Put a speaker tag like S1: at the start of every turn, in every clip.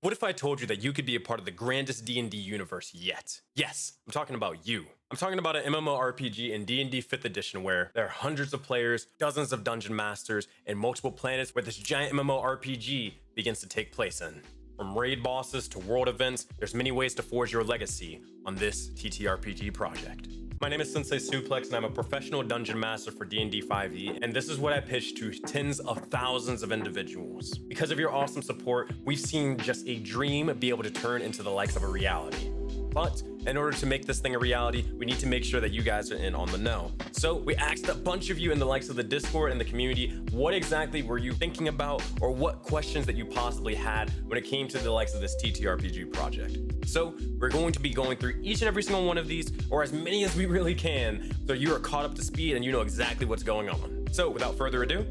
S1: What if I told you that you could be a part of the grandest D&D universe yet? Yes, I'm talking about you. I'm talking about an MMORPG in D&D 5th edition where there are hundreds of players, dozens of dungeon masters, and multiple planets where this giant MMORPG begins to take place in. From raid bosses to world events, there's many ways to forge your legacy on this TTRPG project. My name is SenseiSuplex and I'm a professional dungeon master for D&D 5e, and this is what I pitch to tens of thousands of individuals. Because of your awesome support, we've seen just a dream be able to turn into the likes of a reality. But in order to make this thing a reality, we need to make sure that you guys are in on the know. So we asked a bunch of you in the likes of the Discord and the community, what exactly were you thinking about, or what questions that you possibly had when it came to the likes of this TTRPG project. So we're going to be going through each and every single one of these, or as many as we really can, so you are caught up to speed and you know exactly what's going on. So without further ado,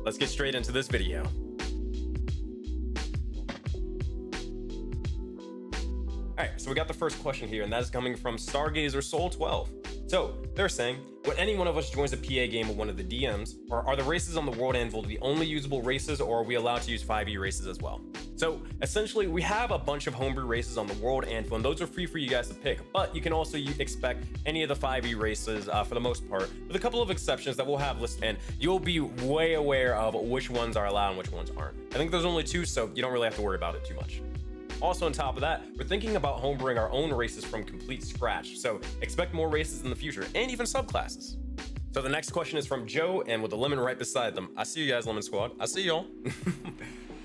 S1: let's get straight into this video. All right, so we got the first question here, and that is coming from Stargazer Soul 12. So they're saying, when any one of us joins a PA game with one of the DMs, or are the races on the World Anvil the only usable races, or are we allowed to use 5e races as well? So essentially, we have a bunch of homebrew races on the World Anvil, and those are free for you guys to pick, but you can also expect any of the 5e races for the most part, with a couple of exceptions that we'll have listed, and you'll be way aware of which ones are allowed and which ones aren't. I think there's only 2, so you don't really have to worry about it too much. Also on top of that, we're thinking about homebrewing our own races from complete scratch, so expect more races in the future, and even subclasses. So the next question is from Joe, and with a lemon right beside them. I see you guys, Lemon Squad. I see y'all.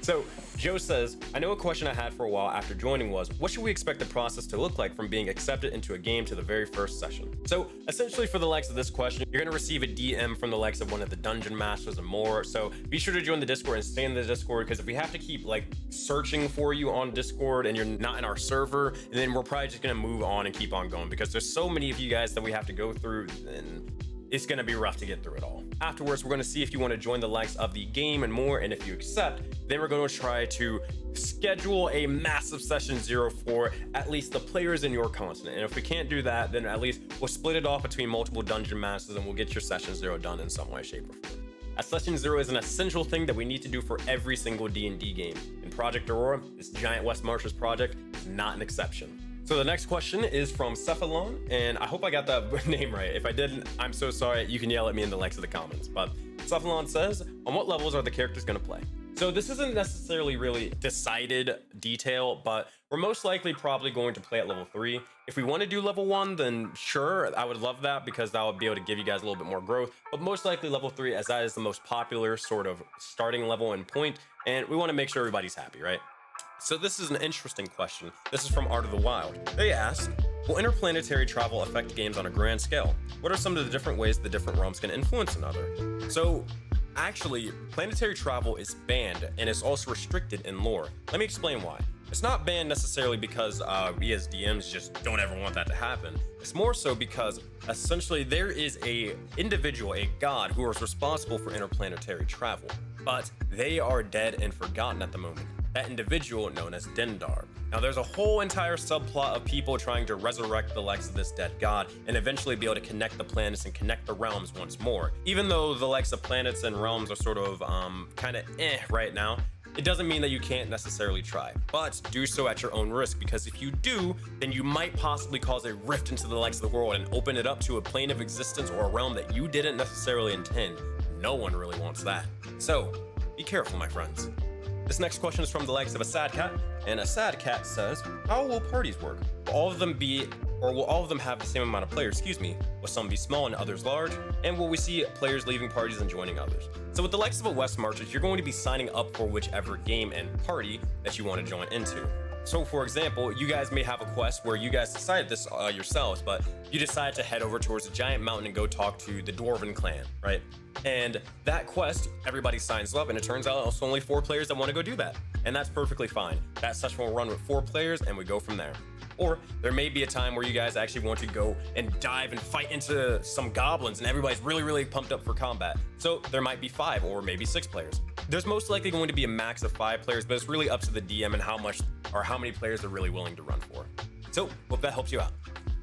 S1: So Joe says, I know a question I had for a while after joining was, what should we expect the process to look like from being accepted into a game to the very first session? So essentially for the likes of this question, you're gonna receive a DM from the likes of one of the dungeon masters and more. So be sure to join the Discord and stay in the Discord, because if we have to keep like searching for you on Discord and you're not in our server, then we're probably just gonna move on and keep on going, because there's so many of you guys that we have to go through, and it's gonna be rough to get through it all. Afterwards, we're gonna see if you wanna join the likes of the game and more, and if you accept, then we're gonna try to schedule a massive session 0 for at least the players in your continent. And if we can't do that, then at least we'll split it off between multiple dungeon masters and we'll get your session 0 done in some way, shape, or form. As session 0 is an essential thing that we need to do for every single D&D game. In Project Aurora, this giant West Marches project is not an exception. So the next question is from Cephalon, and I hope I got that name right. If I didn't, I'm so sorry. You can yell at me in the likes of the comments. But Cephalon says, on what levels are the characters gonna play? So this isn't necessarily really decided detail, but we're most likely probably going to play at level 3. If we want to do level 1, then sure, I would love that, because that would be able to give you guys a little bit more growth. But most likely level 3, as that is the most popular sort of starting level and point, and we want to make sure everybody's happy, right? So this is an interesting question. This is from Art of the Wild. They ask, will interplanetary travel affect games on a grand scale? What are some of the different ways the different realms can influence another? So actually, planetary travel is banned, and it's also restricted in lore. Let me explain why. It's not banned necessarily because we as DMs just don't ever want that to happen. It's more so because essentially there is a individual, a god, who is responsible for interplanetary travel, but they are dead and forgotten at the moment. That individual known as Dendar. Now there's a whole entire subplot of people trying to resurrect the likes of this dead god and eventually be able to connect the planets and connect the realms once more. Even though the likes of planets and realms are sort of kind of right now, it doesn't mean that you can't necessarily try, but do so at your own risk, because if you do, then you might possibly cause a rift into the likes of the world and open it up to a plane of existence or a realm that you didn't necessarily intend. No one really wants that. So be careful, my friends. This next question is from the likes of a sad cat, and a sad cat says, how will parties work? Will all of them have the same amount of players, Will some be small and others large? And will we see players leaving parties and joining others? So with the likes of a West Marches, you're going to be signing up for whichever game and party that you want to join into. So for example, you guys may have a quest where you guys decided this yourselves, but you decide to head over towards a giant mountain and go talk to the Dwarven clan, right? And that quest, everybody signs up, and it turns out it's only 4 players that want to go do that. And that's perfectly fine. That session will run with 4 players and we go from there. Or there may be a time where you guys actually want to go and dive and fight into some goblins and everybody's really, really pumped up for combat. So there might be 5 or maybe 6 players. There's most likely going to be a max of 5 players, but it's really up to the DM and how many players they're really willing to run for. So hope that helps you out.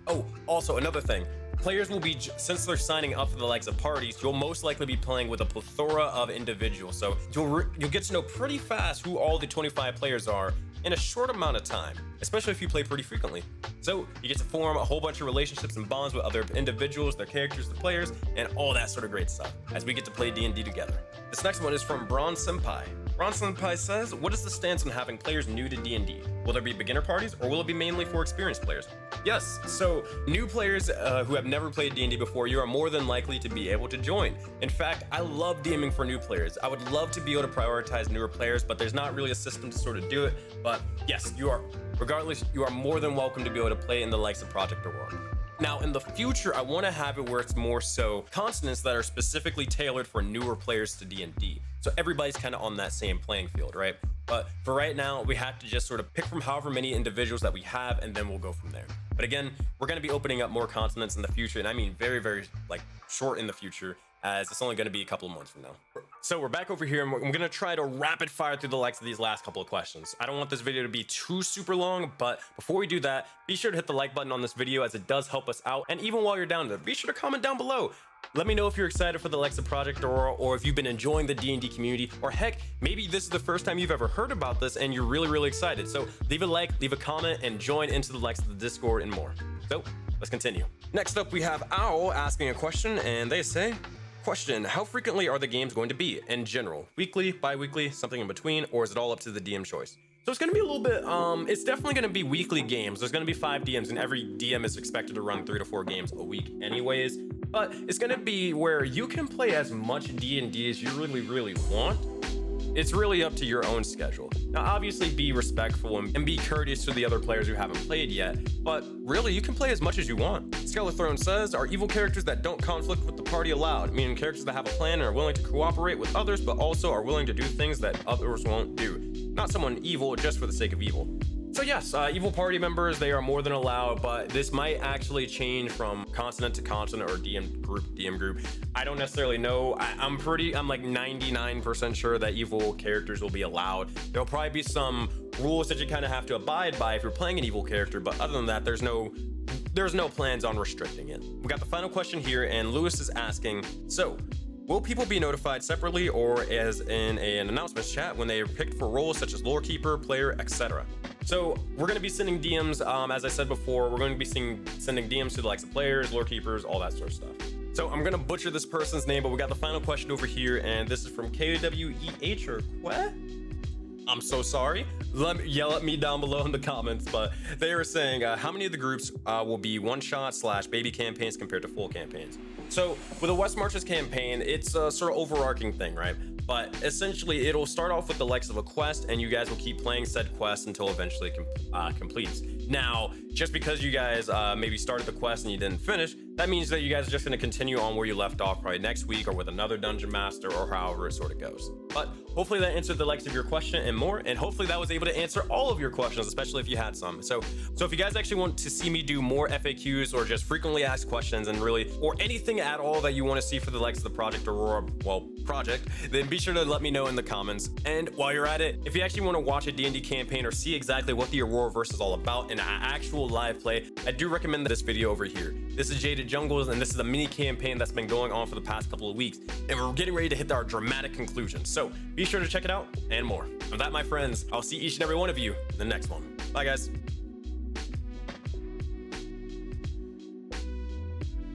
S1: Oh, also another thing. Players will be, since they're signing up for the likes of parties, you'll most likely be playing with a plethora of individuals. So you'll get to know pretty fast who all the 25 players are, in a short amount of time, especially if you play pretty frequently. So you get to form a whole bunch of relationships and bonds with other individuals, their characters, the players, and all that sort of great stuff as we get to play D&D together. This next one is from Bronze Senpai. Bronze Senpai says, what is the stance on having players new to D&D? Will there be beginner parties, or will it be mainly for experienced players? Yes, so new players who have never played D&D before, you are more than likely to be able to join. In fact, I love DMing for new players. I would love to be able to prioritize newer players, but there's not really a system to sort of do it. But yes, you are, regardless, you are more than welcome to be able to play in the likes of Project Aurora. Now, in the future, I want to have it where it's more so continents that are specifically tailored for newer players to D&D. So everybody's kind of on that same playing field, right? But for right now, we have to just sort of pick from however many individuals that we have, and then we'll go from there. But again, we're going to be opening up more continents in the future, and I mean very, very like short in the future, as it's only going to be a couple of months from now. So we're back over here, and we're going to try to rapid fire through the likes of these last couple of questions. I don't want this video to be too super long, but before we do that, be sure to hit the like button on this video, as it does help us out. And even while you're down there, be sure to comment down below. Let me know if you're excited for the likes of Project Aurora, or if you've been enjoying the D&D community, or heck, maybe this is the first time you've ever heard about this and you're really, really excited. So leave a like, leave a comment, and join into the likes of the Discord and more. So let's continue. Next up, we have Owl asking a question, and they say, question, how frequently are the games going to be in general? Weekly, bi-weekly, something in between, or is it all up to the DM choice? So it's going to be a little bit, it's definitely going to be weekly games. There's going to be 5 DMs, and every DM is expected to run 3 to 4 games a week anyways. But it's going to be where you can play as much D&D as you really, really want. It's really up to your own schedule. Now, obviously be respectful and be courteous to the other players who haven't played yet, but really, you can play as much as you want. Skelethrone says, are evil characters that don't conflict with the party allowed? Meaning characters that have a plan and are willing to cooperate with others, but also are willing to do things that others won't do. Not someone evil just for the sake of evil. So yes, evil party members, they are more than allowed, but this might actually change from continent to continent or DM group. I don't necessarily know. I'm like 99% sure that evil characters will be allowed. There'll probably be some rules that you kind of have to abide by if you're playing an evil character, but other than that, there's no plans on restricting it. We got the final question here, and Lewis is asking, so will people be notified separately or as in an announcements chat when they are picked for roles such as lore keeper, player, etc.? So we're going to be sending DMs, as I said before, we're going to be sending DMs to the likes of players, lore keepers, all that sort of stuff. So I'm going to butcher this person's name, but we got the final question over here, and this is from KWEH or what? I'm so sorry. Yell at me down below in the comments, but they were saying how many of the groups will be one-shot / baby campaigns compared to full campaigns. So with the West Marches campaign, it's a sort of overarching thing, right? But essentially, it'll start off with the likes of a quest, and you guys will keep playing said quest until eventually completes. Now, just because you guys maybe started the quest and you didn't finish, that means that you guys are just going to continue on where you left off probably next week or with another dungeon master or however it sort of goes. But hopefully that answered the likes of your question and more, and hopefully that was able to answer all of your questions, especially if you had some. So if you guys actually want to see me do more FAQs or just frequently asked questions and really, or anything at all that you want to see for the likes of the Project Aurora, project, then be sure to let me know in the comments. And while you're at it, if you actually want to watch a D&D campaign or see exactly what the Auroraverse is all about in an actual live play, I do recommend this video over here. This is Jaded Jungles, and this is a mini campaign that's been going on for the past couple of weeks, and we're getting ready to hit our dramatic conclusion. So be sure to check it out and more. And with that, my friends, I'll see each and every one of you in the next one. Bye, guys.